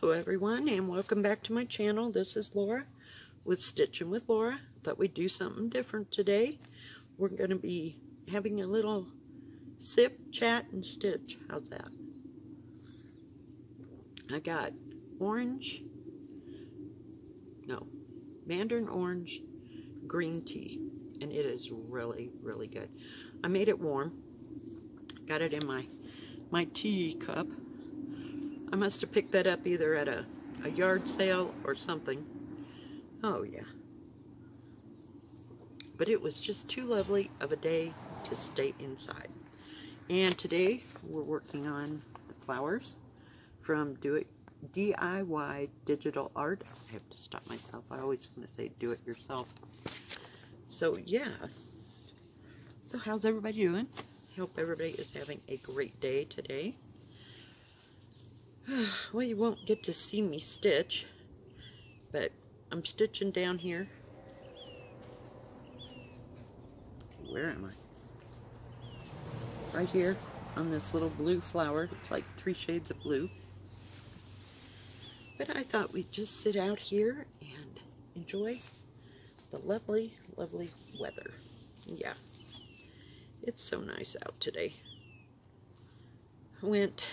Hello everyone, and welcome back to my channel. This is Laura with Stitchin with Laura. Thought we'd do something different today. We're going to be having a little sip, chat, and stitch. How's that? I got mandarin orange green tea, and it is really, really good. I made it warm. Got it in my tea cup. I must have picked that up either at a yard sale or something. Oh yeah. But it was just too lovely of a day to stay inside. And today we're working on the flowers from DIY Digital Art. I have to stop myself. I always want to say do it yourself. So yeah. So how's everybody doing? I hope everybody is having a great day today. Well, you won't get to see me stitch, but I'm stitching down here. Where am I? Right here on this little blue flower. It's like 3 shades of blue. But I thought we'd just sit out here and enjoy the lovely, lovely weather. Yeah, it's so nice out today. I went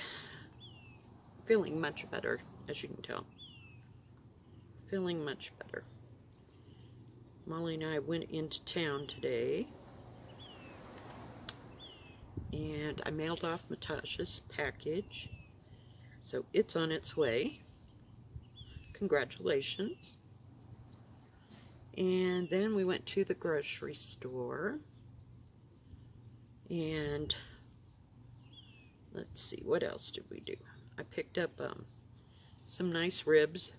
feeling much better, as you can tell. Feeling much better. Molly and I went into town today, and I mailed off Natasha's package, so it's on its way. Congratulations. And then we went to the grocery store, and let's see, what else did we do? I picked up some nice ribs.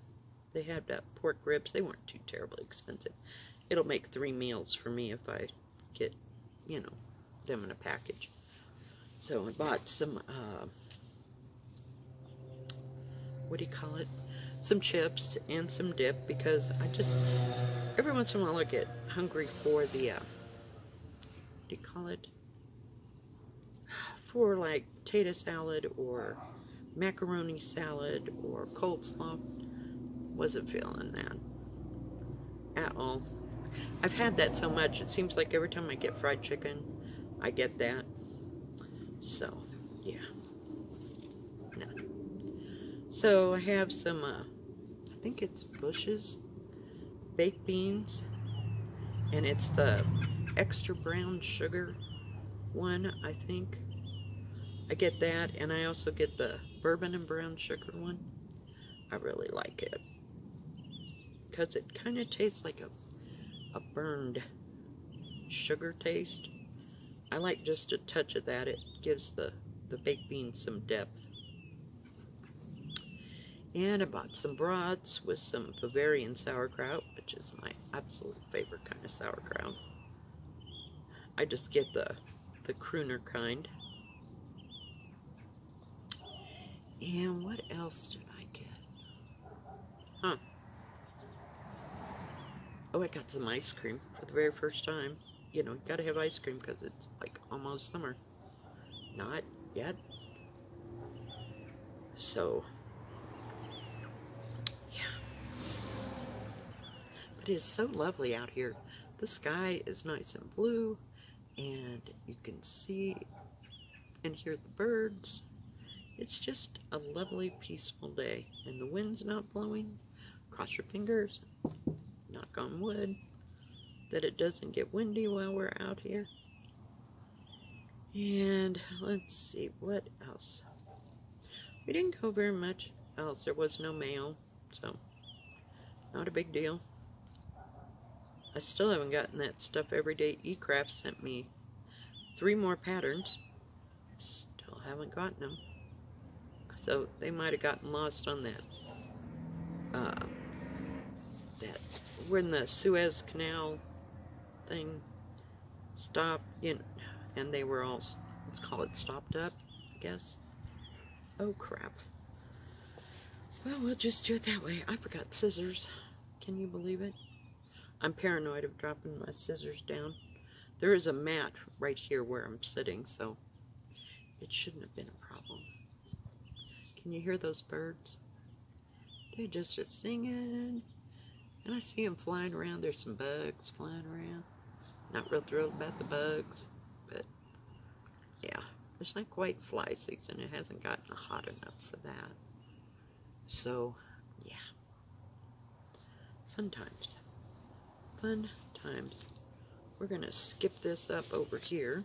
They had pork ribs. They weren't too terribly expensive. It'll make 3 meals for me if I get, you know, them in a package. So I bought some, what do you call it? Some chips and some dip, because I just, every once in a while I get hungry for the, what do you call it? For like potato salad or macaroni salad or coleslaw. Wasn't feeling that at all. I've had that so much, it seems like every time I get fried chicken, I get that. So, yeah. No. So I have some, I think it's Bush's baked beans, and it's the extra brown sugar one, I think. I get that, and I also get the bourbon and brown sugar one. I really like it because it kind of tastes like a burned sugar taste. I like just a touch of that. It gives the baked beans some depth. And I bought some brats with some Bavarian sauerkraut, which is my absolute favorite kind of sauerkraut. I just get the crooner kind. And what else did I get? Huh. Oh, I got some ice cream for the very first time. You know, you gotta have ice cream because it's like almost summer. Not yet. So, yeah. But it is so lovely out here. The sky is nice and blue, and you can see and hear the birds. It's just a lovely, peaceful day, and the wind's not blowing. Cross your fingers, knock on wood, that it doesn't get windy while we're out here. And let's see, what else? We didn't go very much else. There was no mail, so not a big deal. I still haven't gotten that stuff everyday. eCraft sent me 3 more patterns. Still haven't gotten them. So they might have gotten lost on that when the Suez Canal thing stopped, you know, and they were all, let's call it stopped up, I guess. Oh crap. Well, we'll just do it that way. I forgot scissors. Can you believe it? I'm paranoid of dropping my scissors down. There is a mat right here where I'm sitting, so it shouldn't have been a problem. Can you hear those birds? They just are singing. And I see them flying around. There's some bugs flying around. Not real thrilled about the bugs, but yeah, it's not quite fly season. It hasn't gotten hot enough for that. So, yeah. Fun times. Fun times. We're going to skip this up over here.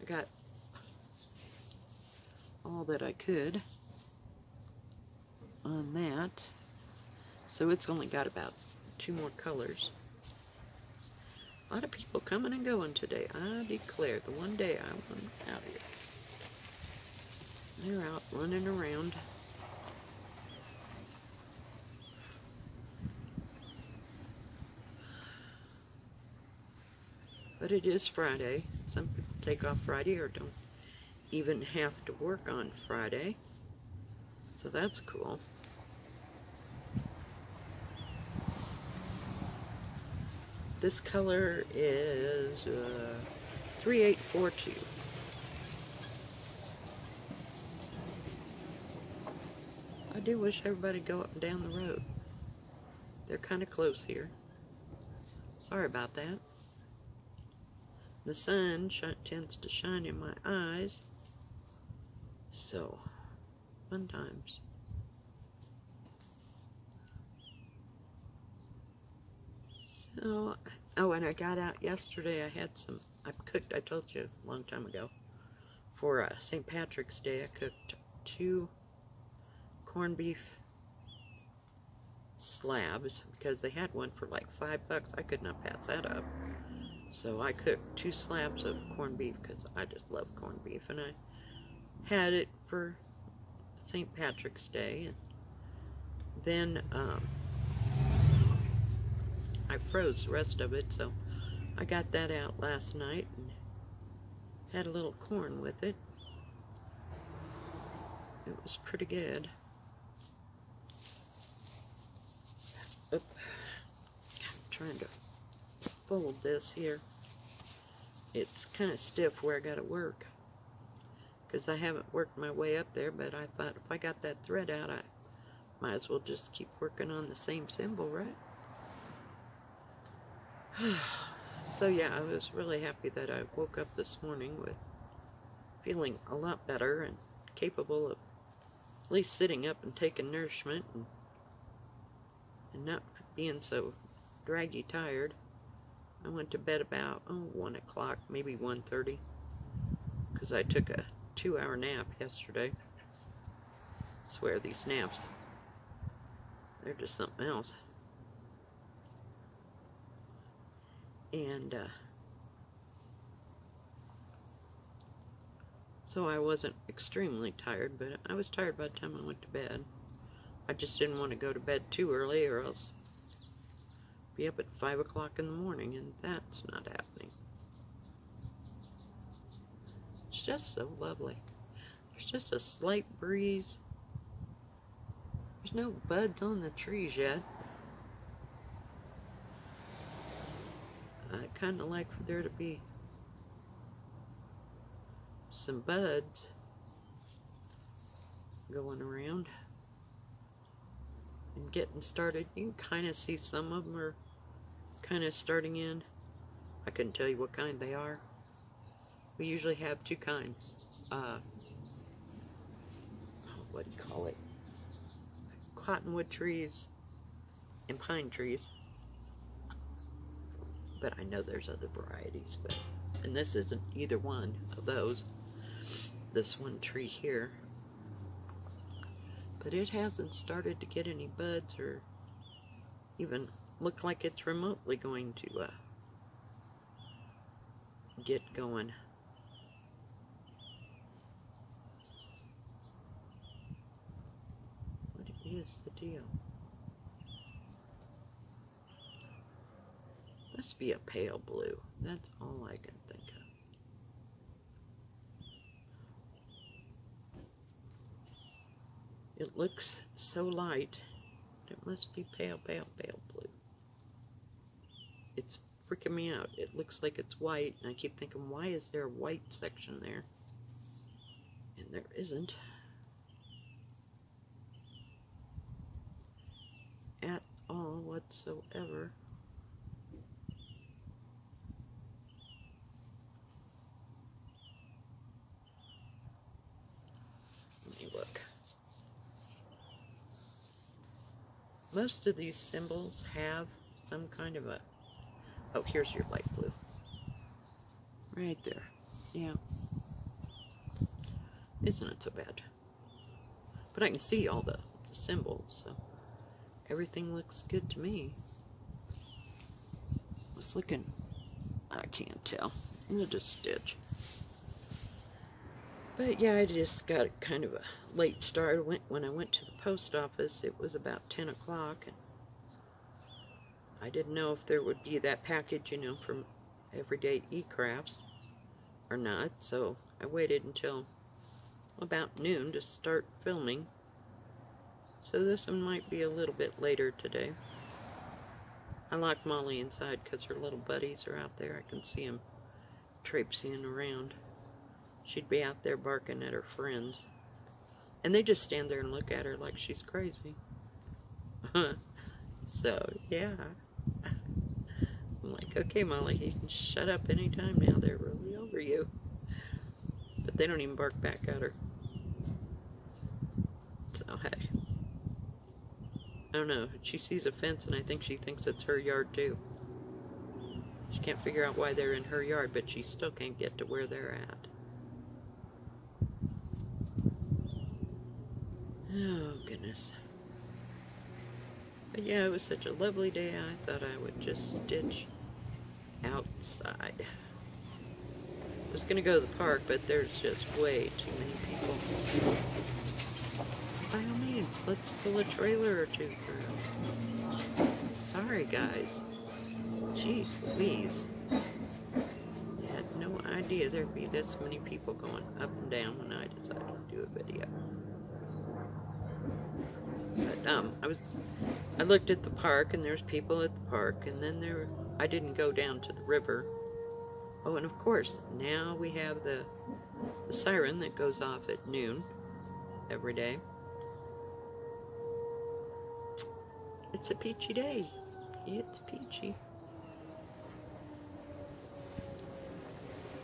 I got all that I could on that. So it's only got about 2 more colors. A lot of people coming and going today. I declare, the one day I want out here. They're out running around. But it is Friday. Some people take off Friday or don't even have to work on Friday. So that's cool. This color is 3842. I do wish everybody would go up and down the road. They're kind of close here. Sorry about that. The sun tends to shine in my eyes. So, fun times. So, oh, and I got out yesterday. I had some, I cooked, I told you a long time ago, for St. Patrick's Day. I cooked 2 corned beef slabs because they had one for like $5. I could not pass that up. So I cooked 2 slabs of corned beef because I just love corned beef, and I had it for St. Patrick's Day. And then I froze the rest of it, so I got that out last night and had a little corn with it. It was pretty good. Oop. I'm trying to fold this here. It's kind of stiff where I got to work because I haven't worked my way up there, but I thought if I got that thread out, I might as well just keep working on the same symbol, right? So yeah, I was really happy that I woke up this morning with feeling a lot better and capable of at least sitting up and taking nourishment and not being so draggy tired. I went to bed about 1 o'clock, maybe 1:30, because I took a 2-hour nap yesterday. I swear these naps, they're just something else. And so I wasn't extremely tired, but I was tired by the time I went to bed. I just didn't want to go to bed too early or else be up at 5 o'clock in the morning, and that's not happening. It's just so lovely. There's just a slight breeze. There's no buds on the trees yet. I kind of like for there to be some buds going around and getting started. You can kind of see some of them are kind of starting in. I couldn't tell you what kind they are. We usually have 2 kinds. What do you call it? Cottonwood trees and pine trees. But I know there's other varieties, and this isn't either one of those. This one tree here. But it hasn't started to get any buds or even look like it's remotely going to get going. What is the deal? Must be a pale blue. That's all I can think of. It looks so light. It must be pale, pale, pale blue. It's freaking me out. It looks like it's white, and I keep thinking, why is there a white section there? And there isn't. whatsoever. Let me look. Most of these symbols have some kind of a... Oh, here's your light blue. Right there. Yeah. Isn't it so bad? But I can see all the symbols, so everything looks good to me. It's looking... I can't tell. We'll just stitch. But yeah, I just got kind of a late start. When I went to the post office, it was about 10 o'clock. And I didn't know if there would be that package, you know, from Everyday E-Crafts or not. So I waited until about noon to start filming. So this one might be a little bit later today. I locked Molly inside because her little buddies are out there. I can see them traipsing around. She'd be out there barking at her friends. And they just stand there and look at her like she's crazy. So, yeah. I'm like, okay, Molly, you can shut up anytime now. They're really over you. But they don't even bark back at her. So, hey. I don't know. She sees a fence and I think she thinks it's her yard too. She can't figure out why they're in her yard, but she still can't get to where they're at. Oh, goodness. But yeah, it was such a lovely day, I thought I would just stitch outside. I was going to go to the park, but there's just way too many people. By all means, let's pull a trailer or two through. Sorry, guys. Jeez Louise. I had no idea there'd be this many people going up and down when I decided to do a video. But I looked at the park and there's people at the park, and then I didn't go down to the river. Oh, and of course, now we have the siren that goes off at noon every day. It's a peachy day. It's peachy.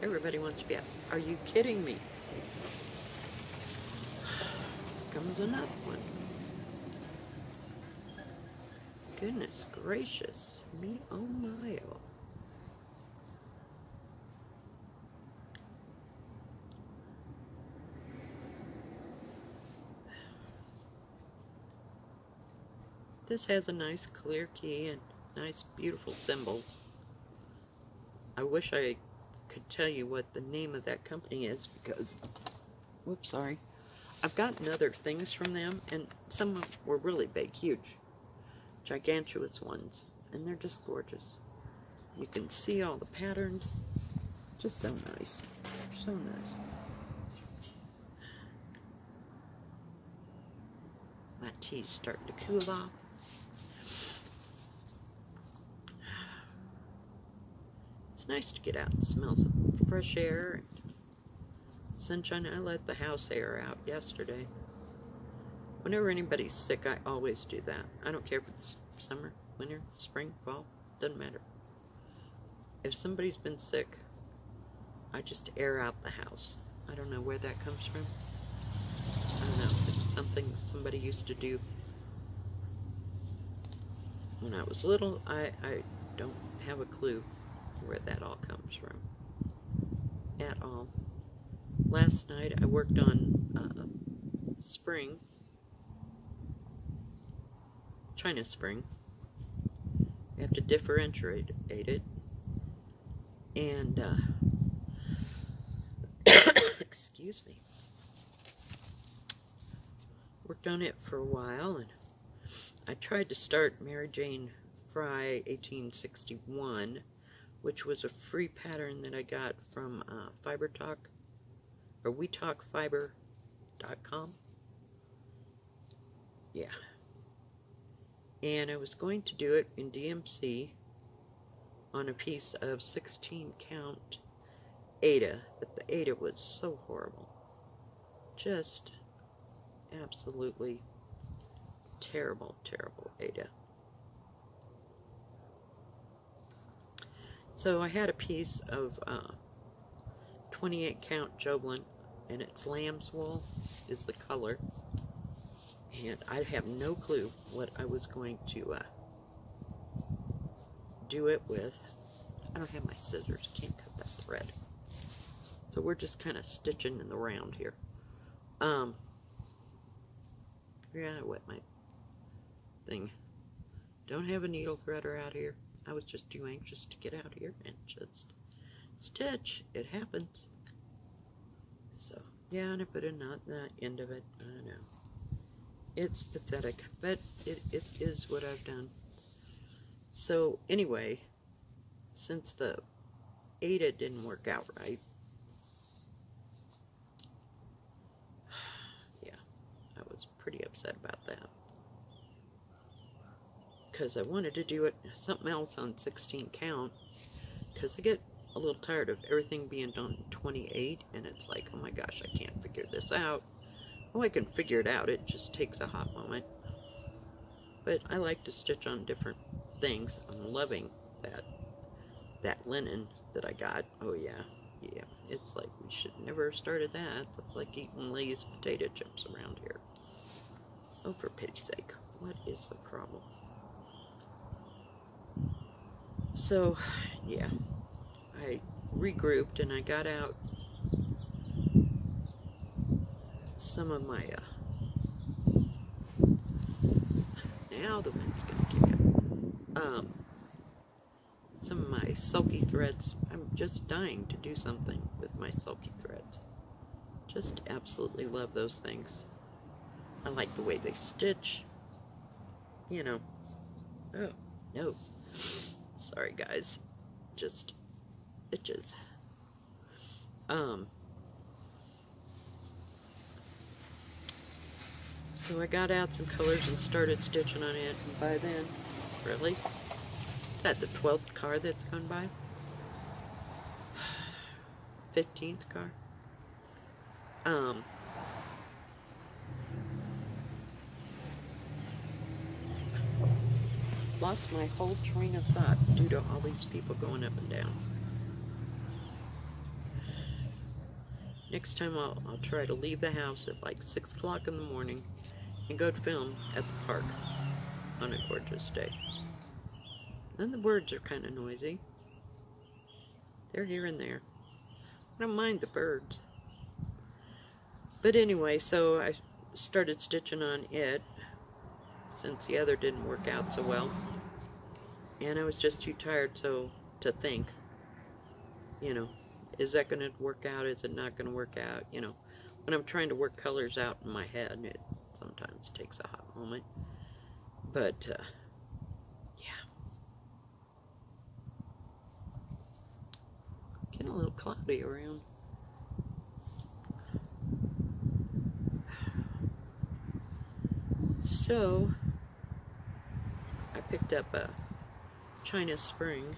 Everybody wants to be out. Are you kidding me? Comes another one. Goodness gracious. Me oh my oh. This has a nice clear key and nice beautiful symbols. I wish I could tell you what the name of that company is because, whoops, sorry. I've gotten other things from them and some of them were really big, huge, gigantuous ones, and they're just gorgeous. You can see all the patterns, just so nice, so nice. My tea's starting to cool off. It's nice to get out. It smells of fresh air and sunshine. I let the house air out yesterday. Whenever anybody's sick, I always do that. I don't care if it's summer, winter, spring, fall, doesn't matter. If somebody's been sick, I just air out the house. I don't know where that comes from. I don't know. It's something somebody used to do when I was little. I don't have a clue where that all comes from at all. Last night I worked on spring, China spring. You have to differentiate it, and excuse me. Worked on it for a while, and I tried to start Mary Jane Fry 1861, which was a free pattern that I got from Fiber Talk, or WeTalkFiber.com. Yeah. And I was going to do it in DMC on a piece of 16 count Ada, but the Ada was so horrible. Just absolutely terrible, terrible Ada. So I had a piece of 28 count Joblin, and it's lamb's wool is the color, and I have no clue what I was going to do it with. I don't have my scissors, can't cut that thread. So we're just kind of stitching in the round here. Yeah, I wet my thing. Don't have a needle threader out here. I was just too anxious to get out here and just stitch. It happens. So, yeah, and I put a knot in the end of it. I know. It's pathetic, but it is what I've done. So, anyway, since the Ada didn't work out right, yeah, I was pretty upset about that. Because I wanted to do it something else on 16 count, because I get a little tired of everything being done 28, and it's like, oh my gosh, I can't figure this out. Oh, I can figure it out, it just takes a hot moment. But I like to stitch on different things. I'm loving that linen that I got. Oh yeah, it's like we should never have started that. That's like eating Lay's potato chips around here. Oh, for pity's sake, what is the problem? So, yeah, I regrouped and I got out some of my, now the wind's gonna kick it, some of my sulky threads. I'm just dying to do something with my sulky threads. Just absolutely love those things. I like the way they stitch, you know. Oh, nose. Sorry guys, just itches. So I got out some colors and started stitching on it, and by then, really? Is that the 12th car that's gone by? 15th car? Lost my whole train of thought due to all these people going up and down. Next time I'll try to leave the house at like 6 o'clock in the morning and go to film at the park on a gorgeous day. And the birds are kind of noisy. They're here and there. I don't mind the birds. But anyway, so I started stitching on it since the other didn't work out so well. And I was just too tired to think, you know, is that going to work out? Is it not going to work out? You know, when I'm trying to work colors out in my head, it sometimes takes a hot moment. But, yeah. Getting a little cloudy around. So, I picked up a China Spring.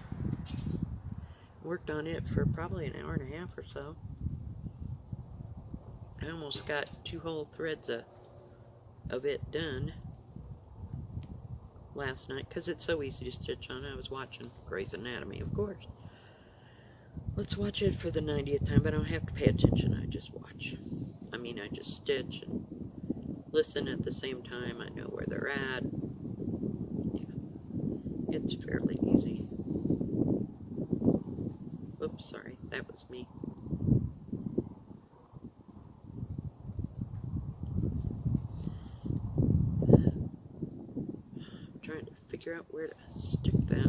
Worked on it for probably an hour and a half or so. I almost got 2 whole threads of it done last night because it's so easy to stitch on. I was watching Grey's Anatomy, of course. Let's watch it for the 90th time, but I don't have to pay attention. I just watch. I mean, I just stitch and listen at the same time. I know where they're at. Yeah, it's fairly easy. Oops, sorry, that was me. I'm trying to figure out where to stick that.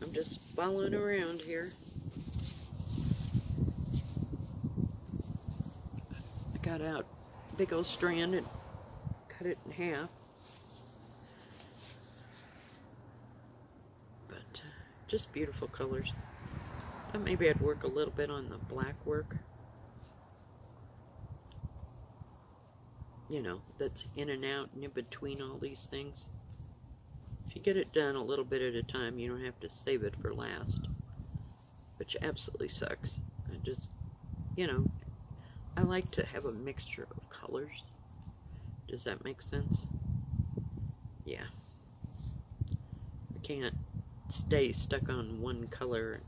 I'm just following around here. I got out a big old strand and cut it in half. But just beautiful colors. Thought maybe I'd work a little bit on the black work. You know, that's in and out and in between all these things. If you get it done a little bit at a time, you don't have to save it for last. Which absolutely sucks. I just, you know, I like to have a mixture of colors. Does that make sense? Yeah. I can't stay stuck on one color.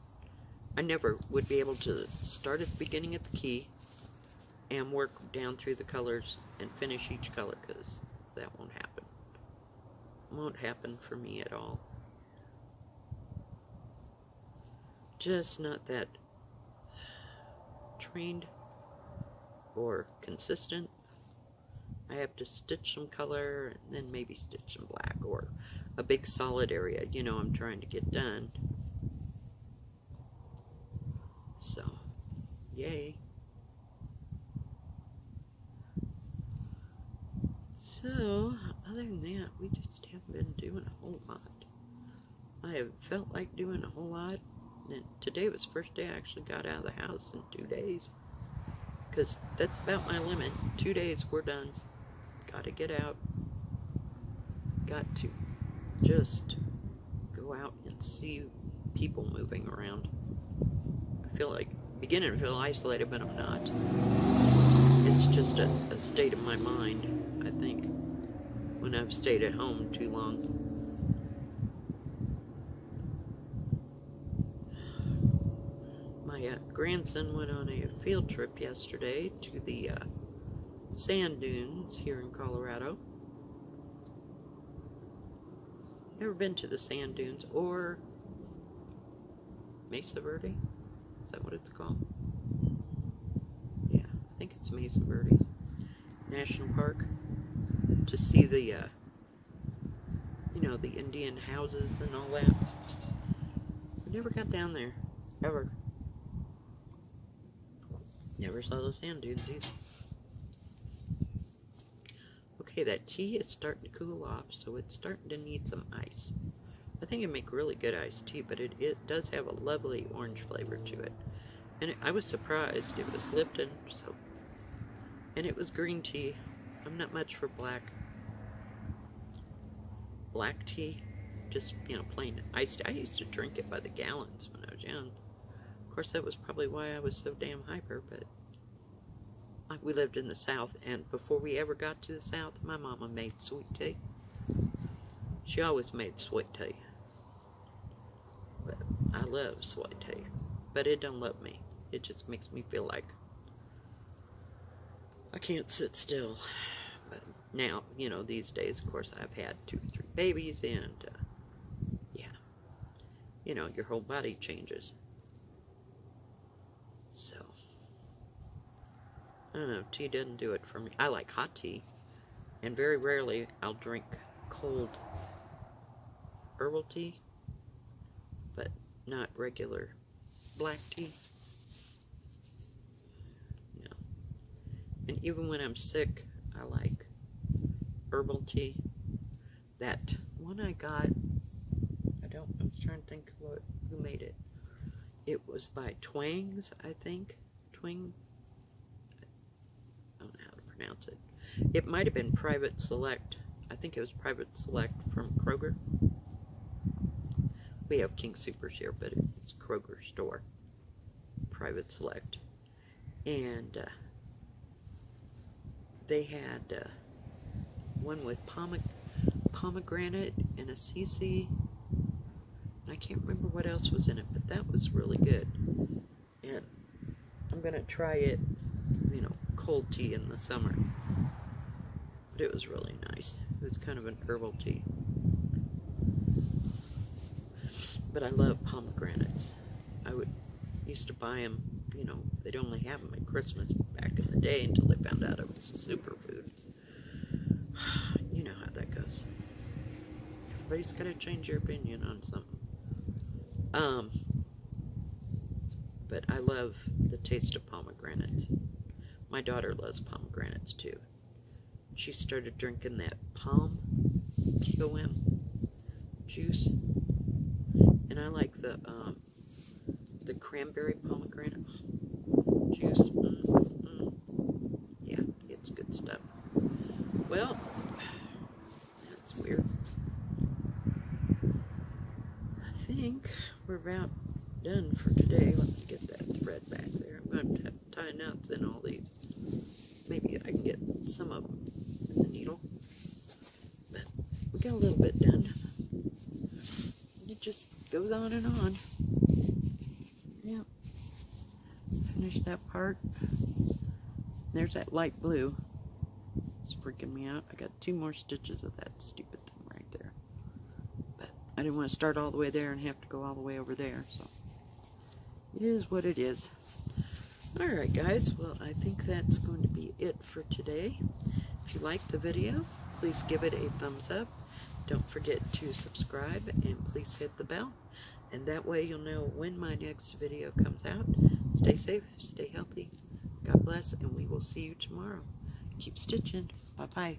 I never would be able to start at the beginning at the key and work down through the colors and finish each color, because that won't happen. Won't happen for me at all. Just not that trained or consistent. I have to stitch some color and then maybe stitch some black, or a big solid area, you know, I'm trying to get done. So, yay. So, other than that, we just haven't been doing a whole lot. I have felt like doing a whole lot, and today was the first day I actually got out of the house in 2 days. Because that's about my limit. 2 days, we're done. Gotta get out. Got to just go out and see people moving around. I feel like, beginning to feel isolated, but I'm not. It's just a state of my mind, I think, when I've stayed at home too long. My grandson went on a field trip yesterday to the sand dunes here in Colorado. Never been to the sand dunes, or Mesa Verde? Is that what it's called? Yeah, I think it's Mesa Verde National Park. To see the, you know, the Indian houses and all that. We never got down there, ever. Never saw the sand dunes either. Okay, that tea is starting to cool off, so it's starting to need some ice. I think it'd make really good iced tea, but it does have a lovely orange flavor to it. And I was surprised. It was Lipton, so, and it was green tea. I'm not much for black tea, just, you know, plain iced. I used to drink it by the gallons when I was young. Of course, that was probably why I was so damn hyper, but we lived in the South, and before we ever got to the South, my mama made sweet tea. She always made sweet tea. But I love sweet tea, but it don't love me. It just makes me feel like I can't sit still. But now, you know, these days, of course, I've had 2 or 3 babies, and yeah, you know, your whole body changes. So, I don't know, tea doesn't do it for me. I like hot tea, and very rarely I'll drink cold herbal tea, but not regular black tea. No. And even when I'm sick, I like herbal tea. That one I got, I'm trying to think who made it. It was by Twang's, I think. Twing? I don't know how to pronounce it. It might have been Private Select. I think it was Private Select from Kroger. We have King Supers here, but it's Kroger store. Private Select. And they had one with pomegranate and a CC. I can't remember what else was in it, but that was really good. And I'm going to try it, you know, cold tea in the summer. But it was really nice. It was kind of an herbal tea. But I love pomegranates. I used to buy them, you know, they'd only have them at Christmas back in the day until they found out it was a superfood. You know how that goes. Everybody's got to change your opinion on something. But I love the taste of pomegranates. My daughter loves pomegranates too. She started drinking that P-O-M juice, and I like the cranberry pomegranate juice. Yeah, it's good stuff. Well, that's weird. I think we're about done for today. Let me get that thread back there. I'm going to have to tie knots in all these. Maybe I can get some of them in the needle. But we got a little bit done. You just go goes on and on. Yep. Finish that part. There's that light blue. It's freaking me out. I got 2 more stitches of that stupid thing right there. But I didn't want to start all the way there and have to go all the way over there, so it is what it is. Alright guys, well I think that's going to be it for today. If you liked the video, please give it a thumbs up. Don't forget to subscribe and please hit the bell. And that way you'll know when my next video comes out. Stay safe, stay healthy, God bless, and we will see you tomorrow. Keep stitching. Bye-bye.